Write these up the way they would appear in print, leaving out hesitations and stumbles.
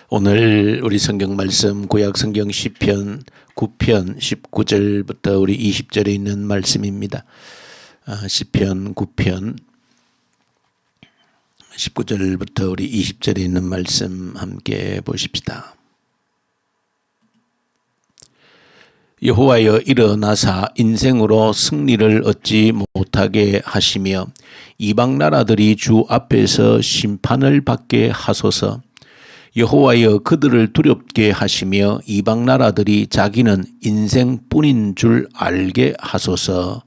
오늘 우리 성경 말씀 구약 성경 시편 9편 19절부터 우리 20절에 있는 말씀입니다. 시편 9편 19절부터 우리 20절에 있는 말씀 함께 보십시다. 여호와여 일어나사 인생으로 승리를 얻지 못하게 하시며 이방 나라들이 주 앞에서 심판을 받게 하소서. 여호와여 그들을 두렵게 하시며 이방 나라들이 자기는 인생뿐인 줄 알게 하소서.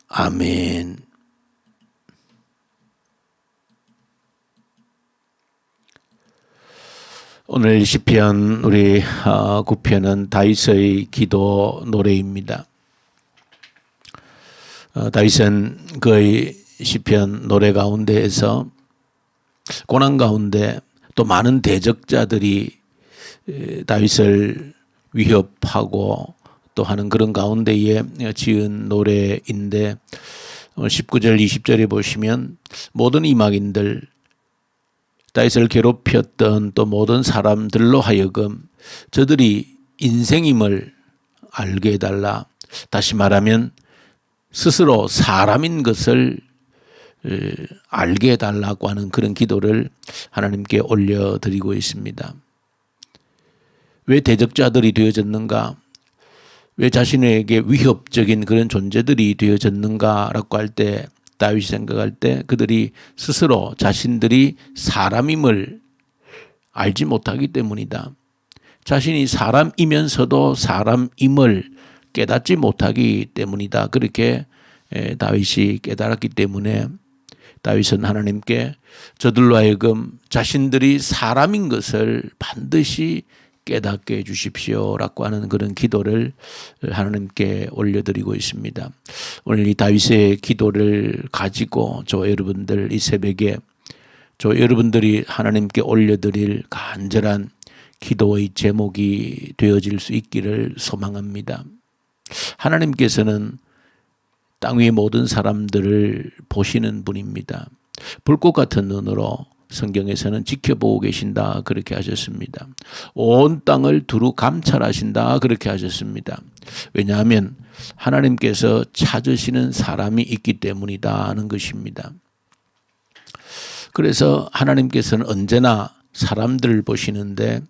아멘. 오늘 시편 우리 9편은 다윗의 기도 노래입니다. 다윗은 그의 시편 노래 가운데에서 고난 가운데 또 많은 대적자들이 다윗을 위협하고 또 하는 그런 가운데에 지은 노래인데 19절 20절에 보시면 모든 이방인들 다윗을 괴롭혔던 또 모든 사람들로 하여금 저들이 인생임을 알게 해달라. 다시 말하면 스스로 사람인 것을 알게 해달라고 하는 그런 기도를 하나님께 올려드리고 있습니다. 왜 대적자들이 되어졌는가? 왜 자신에게 위협적인 그런 존재들이 되어졌는가라고 할 때 다윗이 생각할 때 그들이 스스로 자신들이 사람임을 알지 못하기 때문이다. 자신이 사람이면서도 사람임을 깨닫지 못하기 때문이다. 그렇게 다윗이 깨달았기 때문에 다윗은 하나님께 저들로 하여금 자신들이 사람인 것을 반드시 깨닫게 해주십시오라고 하는 그런 기도를 하나님께 올려드리고 있습니다. 오늘 이 다윗의 기도를 가지고 저 여러분들 이 새벽에 저 여러분들이 하나님께 올려드릴 간절한 기도의 제목이 되어질 수 있기를 소망합니다. 하나님께서는 땅 위의 모든 사람들을 보시는 분입니다. 불꽃 같은 눈으로 성경에서는 지켜보고 계신다 그렇게 하셨습니다. 온 땅을 두루 감찰하신다 그렇게 하셨습니다. 왜냐하면 하나님께서 찾으시는 사람이 있기 때문이다 하는 것입니다. 그래서 하나님께서는 언제나 사람들을 보시는데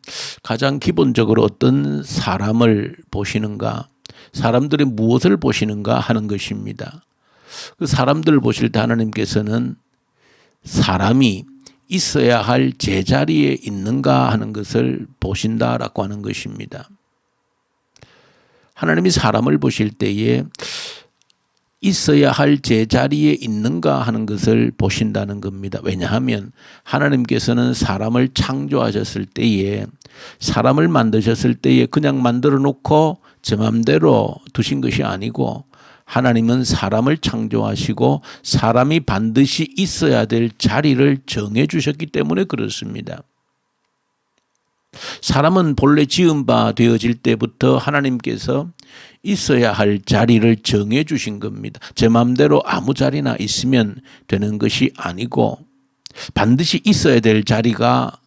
가장 기본적으로 어떤 사람을 보시는가, 사람들이 무엇을 보시는가 하는 것입니다. 그 사람들을 보실 때 하나님께서는 사람이 있어야 할 제자리에 있는가 하는 것을 보신다라고 하는 것입니다. 하나님이 사람을 보실 때에 있어야 할 제자리에 있는가 하는 것을 보신다는 겁니다. 왜냐하면 하나님께서는 사람을 창조하셨을 때에 사람을 만드셨을 때에 그냥 만들어 놓고 제 마음대로 두신 것이 아니고 하나님은 사람을 창조하시고 사람이 반드시 있어야 될 자리를 정해 주셨기 때문에 그렇습니다. 사람은 본래 지은 바 되어질 때부터 하나님께서 있어야 할 자리를 정해 주신 겁니다. 제 마음대로 아무 자리나 있으면 되는 것이 아니고 반드시 있어야 될 자리가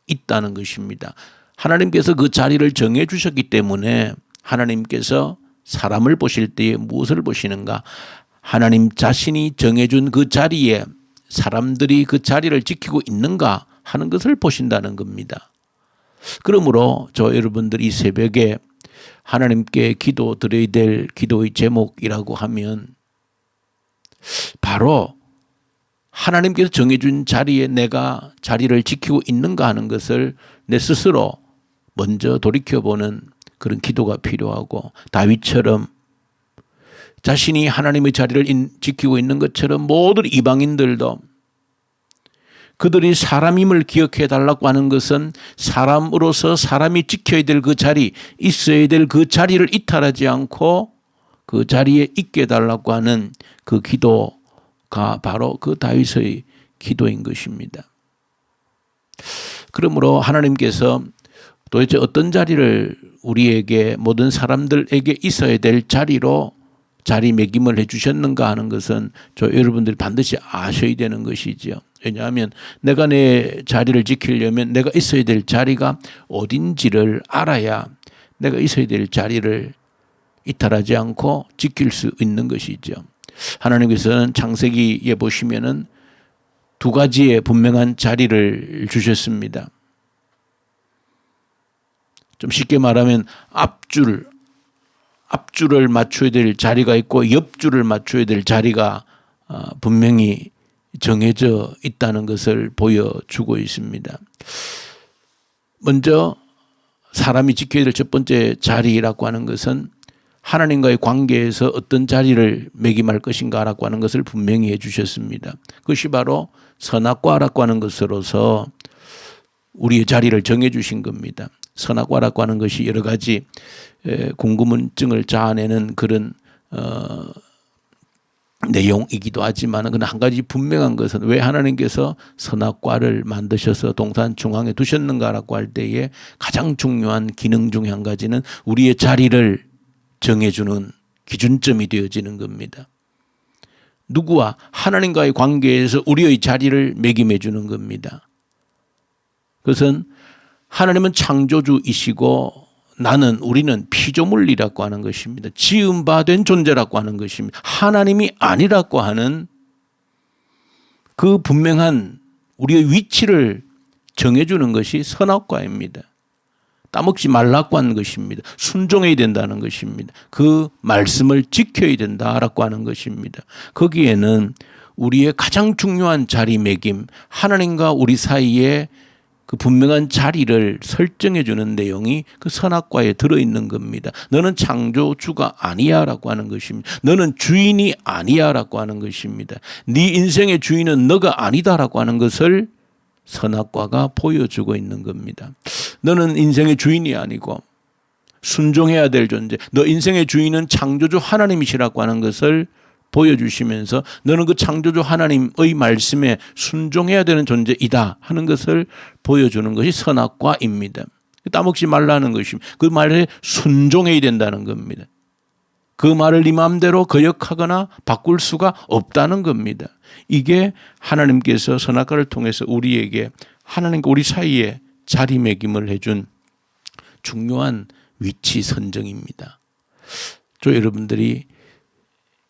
있다는 것입니다. 하나님께서 그 자리를 정해 주셨기 때문에 하나님께서 사람을 보실 때에 무엇을 보시는가? 하나님 자신이 정해준 그 자리에 사람들이 그 자리를 지키고 있는가 하는 것을 보신다는 겁니다. 그러므로 저 여러분들 이 새벽에 하나님께 기도 드려야 될 기도의 제목이라고 하면 바로 하나님께서 정해준 자리에 내가 자리를 지키고 있는가 하는 것을 내 스스로 먼저 돌이켜보는 그런 기도가 필요하고 다윗처럼 자신이 하나님의 자리를 지키고 있는 것처럼 모든 이방인들도 그들이 사람임을 기억해 달라고 하는 것은 사람으로서 사람이 지켜야 될 그 자리, 있어야 될 그 자리를 이탈하지 않고 그 자리에 있게 해달라고 하는 그 기도가 바로 그 다윗의 기도인 것입니다. 그러므로 하나님께서 도대체 어떤 자리를 우리에게 모든 사람들에게 있어야 될 자리로 자리매김을 해 주셨는가 하는 것은 저 여러분들이 반드시 아셔야 되는 것이죠. 왜냐하면 내가 내 자리를 지키려면 내가 있어야 될 자리가 어딘지를 알아야 내가 있어야 될 자리를 이탈하지 않고 지킬 수 있는 것이죠. 하나님께서는 창세기에 보시면은 두 가지의 분명한 자리를 주셨습니다. 좀 쉽게 말하면 앞줄을 맞춰야 될 자리가 있고 옆줄을 맞춰야 될 자리가 분명히 정해져 있다는 것을 보여주고 있습니다. 먼저 사람이 지켜야 될 첫 번째 자리라고 하는 것은 하나님과의 관계에서 어떤 자리를 매김할 것인가라고 하는 것을 분명히 해 주셨습니다. 그것이 바로 선악과라고 하는 것으로서 우리의 자리를 정해 주신 겁니다. 선악과라고 하는 것이 여러 가지 궁금증을 자아내는 그런 내용이기도 하지만 그러나 한 가지 분명한 것은 왜 하나님께서 선악과를 만드셔서 동산 중앙에 두셨는가라고 할 때에 가장 중요한 기능 중에 한 가지는 우리의 자리를 정해주는 기준점이 되어지는 겁니다. 누구와 하나님과의 관계에서 우리의 자리를 매김해 주는 겁니다. 그것은 하나님은 창조주이시고 우리는 피조물이라고 하는 것입니다. 지음 바 된 존재라고 하는 것입니다. 하나님이 아니라고 하는 그 분명한 우리의 위치를 정해주는 것이 선악과입니다. 따먹지 말라고 하는 것입니다. 순종해야 된다는 것입니다. 그 말씀을 지켜야 된다라고 하는 것입니다. 거기에는 우리의 가장 중요한 자리매김, 하나님과 우리 사이에 그 분명한 자리를 설정해 주는 내용이 그 선악과에 들어있는 겁니다. 너는 창조주가 아니야 라고 하는 것입니다. 너는 주인이 아니야 라고 하는 것입니다. 네 인생의 주인은 너가 아니다 라고 하는 것을 선악과가 보여주고 있는 겁니다. 너는 인생의 주인이 아니고 순종해야 될 존재, 너 인생의 주인은 창조주 하나님이시라고 하는 것을 보여주시면서 너는 그 창조주 하나님의 말씀에 순종해야 되는 존재이다 하는 것을 보여주는 것이 선악과입니다. 따먹지 말라는 것입니다. 그 말에 순종해야 된다는 겁니다. 그 말을 네 마음대로 거역하거나 바꿀 수가 없다는 겁니다. 이게 하나님께서 선악과를 통해서 우리에게 하나님과 우리 사이에 자리매김을 해준 중요한 위치 선정입니다. 여러분들이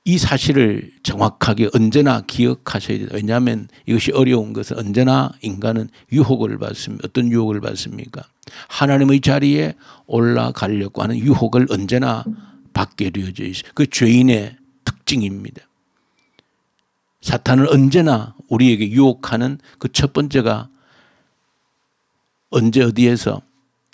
이 사실을 정확하게 언제나 기억하셔야 돼요. 왜냐하면 이것이 어려운 것은 언제나 인간은 유혹을 받습니다. 어떤 유혹을 받습니까? 하나님의 자리에 올라가려고 하는 유혹을 언제나 받게 되어져 있어요. 그 죄인의 특징입니다. 사탄을 언제나 우리에게 유혹하는 그 첫 번째가 언제 어디에서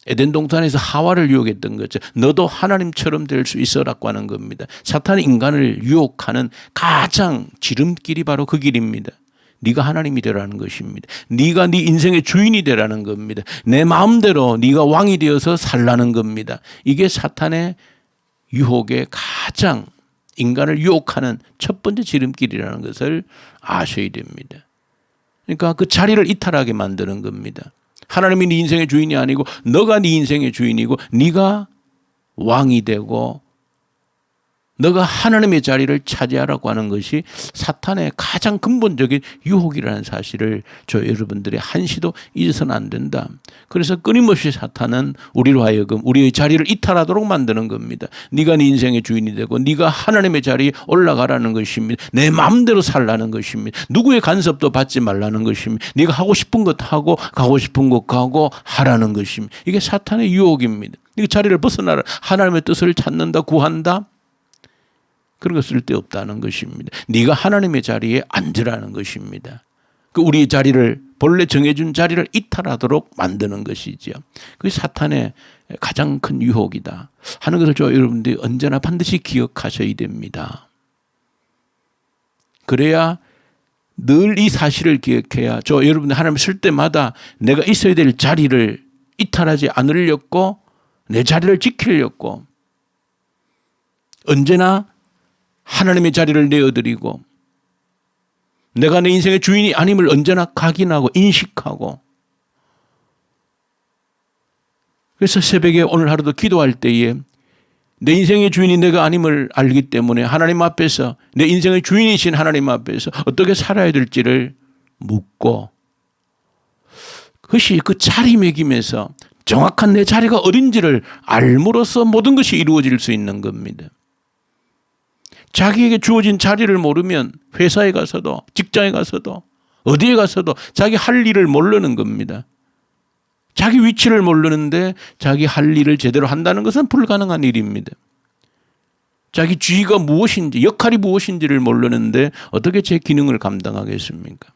에덴 동산에서 하와를 유혹했던 거죠. 너도 하나님처럼 될 수 있어라고 하는 겁니다. 사탄이 인간을 유혹하는 가장 지름길이 바로 그 길입니다. 네가 하나님이 되라는 것입니다. 네가 네 인생의 주인이 되라는 겁니다. 내 마음대로 네가 왕이 되어서 살라는 겁니다. 이게 사탄의 유혹의 가장 인간을 유혹하는 첫 번째 지름길이라는 것을 아셔야 됩니다. 그러니까 그 자리를 이탈하게 만드는 겁니다. 하나님이 네 인생의 주인이 아니고 너가 네 인생의 주인이고 네가 왕이 되고 너가 하나님의 자리를 차지하라고 하는 것이 사탄의 가장 근본적인 유혹이라는 사실을 여러분들이 한시도 잊어서는 안 된다. 그래서 끊임없이 사탄은 우리로 하여금 우리의 자리를 이탈하도록 만드는 겁니다. 네가 네 인생의 주인이 되고 네가 하나님의 자리에 올라가라는 것입니다. 내 마음대로 살라는 것입니다. 누구의 간섭도 받지 말라는 것입니다. 네가 하고 싶은 것 하고 가고 싶은 곳 가고 하라는 것입니다. 이게 사탄의 유혹입니다. 이 자리를 벗어나라. 하나님의 뜻을 찾는다, 구한다. 그런 거 쓸데없다는 것입니다. 네가 하나님의 자리에 앉으라는 것입니다. 그 우리의 자리를 본래 정해준 자리를 이탈하도록 만드는 것이죠. 그게 사탄의 가장 큰 유혹이다 하는 것을 여러분들이 언제나 반드시 기억하셔야 됩니다. 그래야 늘 이 사실을 기억해야 여러분들 하나님 쓸 때마다 내가 있어야 될 자리를 이탈하지 않으려고 내 자리를 지키려고 언제나 하나님의 자리를 내어드리고 내가 내 인생의 주인이 아님을 언제나 각인하고 인식하고 그래서 새벽에 오늘 하루도 기도할 때에 내 인생의 주인이 내가 아님을 알기 때문에 하나님 앞에서 내 인생의 주인이신 하나님 앞에서 어떻게 살아야 될지를 묻고 그것이 그 자리매김에서 정확한 내 자리가 어딘지를 알므로써 모든 것이 이루어질 수 있는 겁니다. 자기에게 주어진 자리를 모르면 회사에 가서도 직장에 가서도 어디에 가서도 자기 할 일을 모르는 겁니다. 자기 위치를 모르는데 자기 할 일을 제대로 한다는 것은 불가능한 일입니다. 자기 주의가 무엇인지 역할이 무엇인지를 모르는데 어떻게 제 기능을 감당하겠습니까?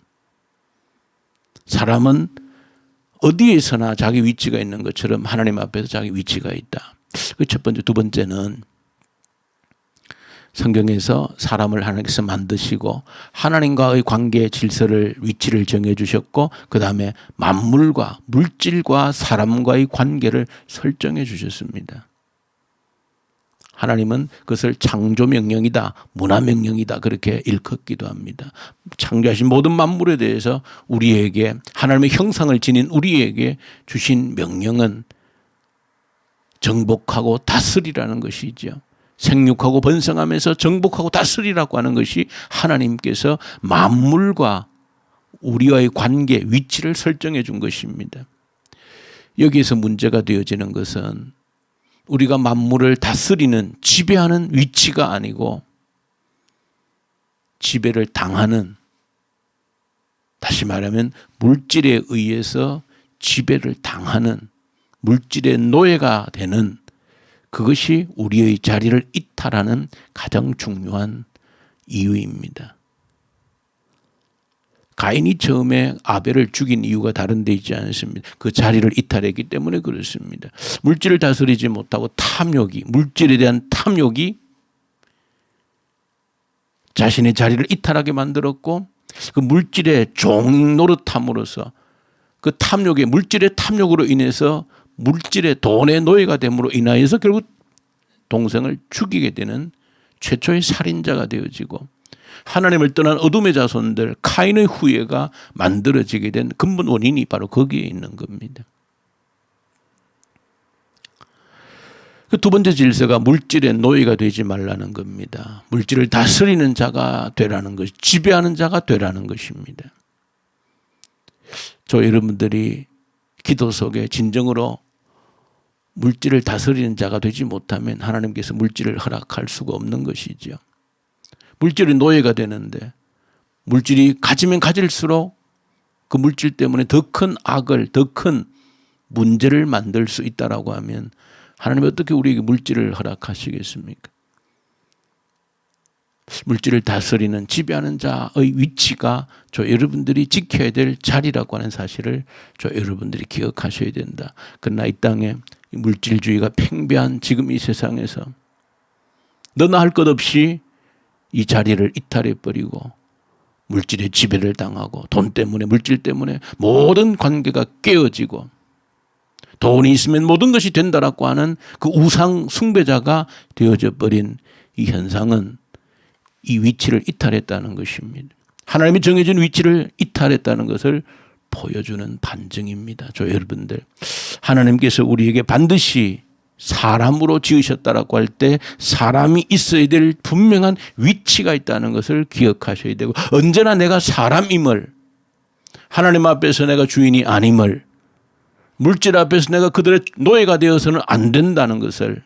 사람은 어디에서나 자기 위치가 있는 것처럼 하나님 앞에서 자기 위치가 있다. 그 첫 번째. 두 번째는 성경에서 사람을 하나님께서 만드시고 하나님과의 관계 질서를 위치를 정해 주셨고 그 다음에 만물과 물질과 사람과의 관계를 설정해 주셨습니다. 하나님은 그것을 창조 명령이다, 문화 명령이다 그렇게 일컫기도 합니다. 창조하신 모든 만물에 대해서 우리에게 하나님의 형상을 지닌 우리에게 주신 명령은 정복하고 다스리라는 것이죠. 생육하고 번성하면서 정복하고 다스리라고 하는 것이 하나님께서 만물과 우리와의 관계, 위치를 설정해 준 것입니다. 여기에서 문제가 되어지는 것은 우리가 만물을 다스리는, 지배하는 위치가 아니고 지배를 당하는, 다시 말하면 물질에 의해서 지배를 당하는, 물질의 노예가 되는 그것이 우리의 자리를 이탈하는 가장 중요한 이유입니다. 가인이 처음에 아벨을 죽인 이유가 다른 데 있지 않습니다. 그 자리를 이탈했기 때문에 그렇습니다. 물질을 다스리지 못하고 탐욕이, 물질에 대한 탐욕이 자신의 자리를 이탈하게 만들었고 그 물질의 종 노릇함으로써 그 탐욕의, 물질의 탐욕으로 인해서 물질의 돈의 노예가 됨으로 인하여서 결국 동생을 죽이게 되는 최초의 살인자가 되어지고 하나님을 떠난 어둠의 자손들 카인의 후예가 만들어지게 된 근본 원인이 바로 거기에 있는 겁니다. 그 두 번째 질서가 물질의 노예가 되지 말라는 겁니다. 물질을 다스리는 자가 되라는 것, 지배하는 자가 되라는 것입니다. 저 여러분들이 기도 속에 진정으로 물질을 다스리는 자가 되지 못하면 하나님께서 물질을 허락할 수가 없는 것이죠. 물질이 노예가 되는데 물질이 가지면 가질수록 그 물질 때문에 더 큰 악을, 더 큰 문제를 만들 수 있다라고 하면 하나님이 어떻게 우리에게 물질을 허락하시겠습니까? 물질을 다스리는, 지배하는 자의 위치가 저 여러분들이 지켜야 될 자리라고 하는 사실을 저 여러분들이 기억하셔야 된다. 그러나 이 땅에 물질주의가 팽배한 지금 이 세상에서 너나 할 것 없이 이 자리를 이탈해버리고 물질의 지배를 당하고 돈 때문에, 물질 때문에 모든 관계가 깨어지고 돈이 있으면 모든 것이 된다라고 하는 그 우상 숭배자가 되어져 버린 이 현상은 이 위치를 이탈했다는 것입니다. 하나님이 정해진 위치를 이탈했다는 것을 보여주는 반증입니다. 저 여러분들, 하나님께서 우리에게 반드시 사람으로 지으셨다라고 할 때 사람이 있어야 될 분명한 위치가 있다는 것을 기억하셔야 되고, 언제나 내가 사람임을, 하나님 앞에서 내가 주인이 아님을, 물질 앞에서 내가 그들의 노예가 되어서는 안 된다는 것을,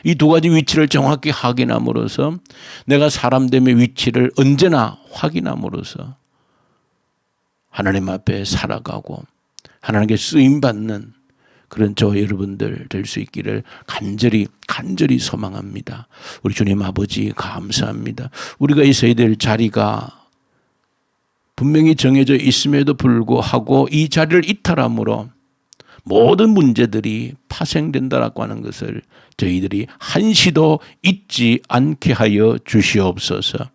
이 두 가지 위치를 정확히 확인함으로써 내가 사람됨의 위치를 언제나 확인함으로써 하나님 앞에 살아가고 하나님께 쓰임받는 그런 저 여러분들 될 수 있기를 간절히 소망합니다. 우리 주님 아버지 감사합니다. 우리가 있어야 될 자리가 분명히 정해져 있음에도 불구하고 이 자리를 이탈함으로 모든 문제들이 파생된다라고 하는 것을 저희들이 한시도 잊지 않게 하여 주시옵소서.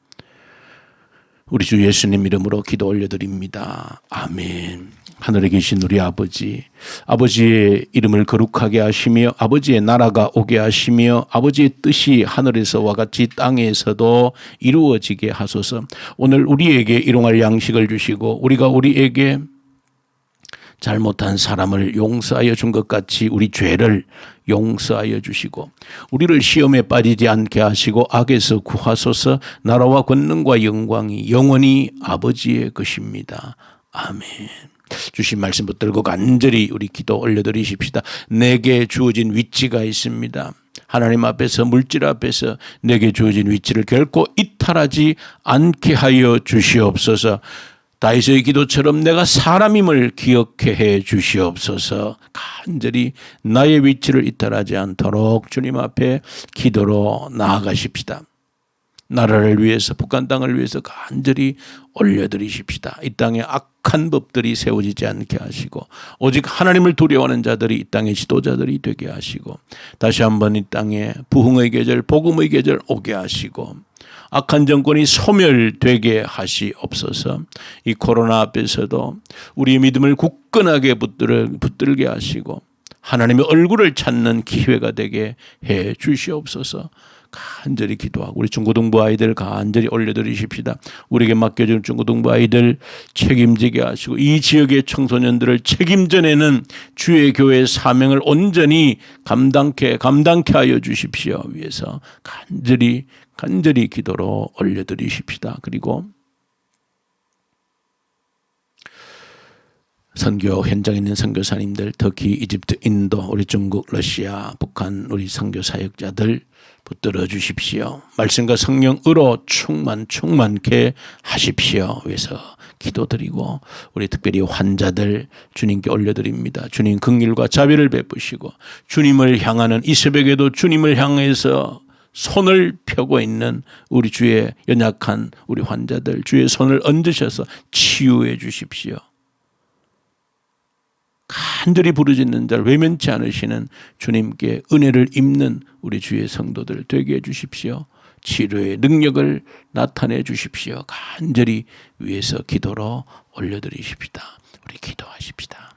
우리 주 예수님 이름으로 기도 올려드립니다. 아멘. 하늘에 계신 우리 아버지, 아버지의 이름을 거룩하게 하시며 아버지의 나라가 오게 하시며 아버지의 뜻이 하늘에서와 같이 땅에서도 이루어지게 하소서. 오늘 우리에게 일용할 양식을 주시고 우리가 우리에게 잘못한 사람을 용서하여 준 것 같이 우리 죄를 용서하여 주시고 우리를 시험에 빠지지 않게 하시고 악에서 구하소서. 나라와 권능과 영광이 영원히 아버지의 것입니다. 아멘. 주신 말씀 붙들고 간절히 우리 기도 올려드리십시다. 내게 주어진 위치가 있습니다. 하나님 앞에서 물질 앞에서 내게 주어진 위치를 결코 이탈하지 않게 하여 주시옵소서. 다윗의 기도처럼 내가 사람임을 기억해 해 주시옵소서. 간절히 나의 위치를 이탈하지 않도록 주님 앞에 기도로 나아가십시다. 나라를 위해서, 북한 땅을 위해서 간절히 올려드리십시다. 이 땅에 악한 법들이 세워지지 않게 하시고 오직 하나님을 두려워하는 자들이 이 땅의 지도자들이 되게 하시고 다시 한번 이 땅에 부흥의 계절, 복음의 계절 오게 하시고 악한 정권이 소멸되게 하시옵소서. 이 코로나 앞에서도 우리의 믿음을 굳건하게 붙들게 하시고 하나님의 얼굴을 찾는 기회가 되게 해 주시옵소서. 간절히 기도하고 우리 중고등부 아이들 간절히 올려드리십시다. 우리에게 맡겨준 중고등부 아이들 책임지게 하시고 이 지역의 청소년들을 책임져내는 주의 교회의 사명을 온전히 감당케 하여 주십시오. 위해서 간절히 기도로 올려드리십시다. 그리고 선교 현장에 있는 선교사님들, 특히 이집트, 인도, 우리 중국, 러시아, 북한 우리 선교 사역자들 붙들어 주십시오. 말씀과 성령으로 충만케 하십시오. 위해서 기도드리고 우리 특별히 환자들 주님께 올려드립니다. 주님 긍휼과 자비를 베푸시고 주님을 향하는 이 새벽에도 주님을 향해서 손을 펴고 있는 우리 주의 연약한 우리 환자들 주의 손을 얹으셔서 치유해 주십시오. 간절히 부르짖는 자를 외면치 않으시는 주님께 은혜를 입는 우리 주의 성도들 되게 해 주십시오. 치료의 능력을 나타내 주십시오. 간절히 위에서 기도로 올려드리십시다. 우리 기도하십시다.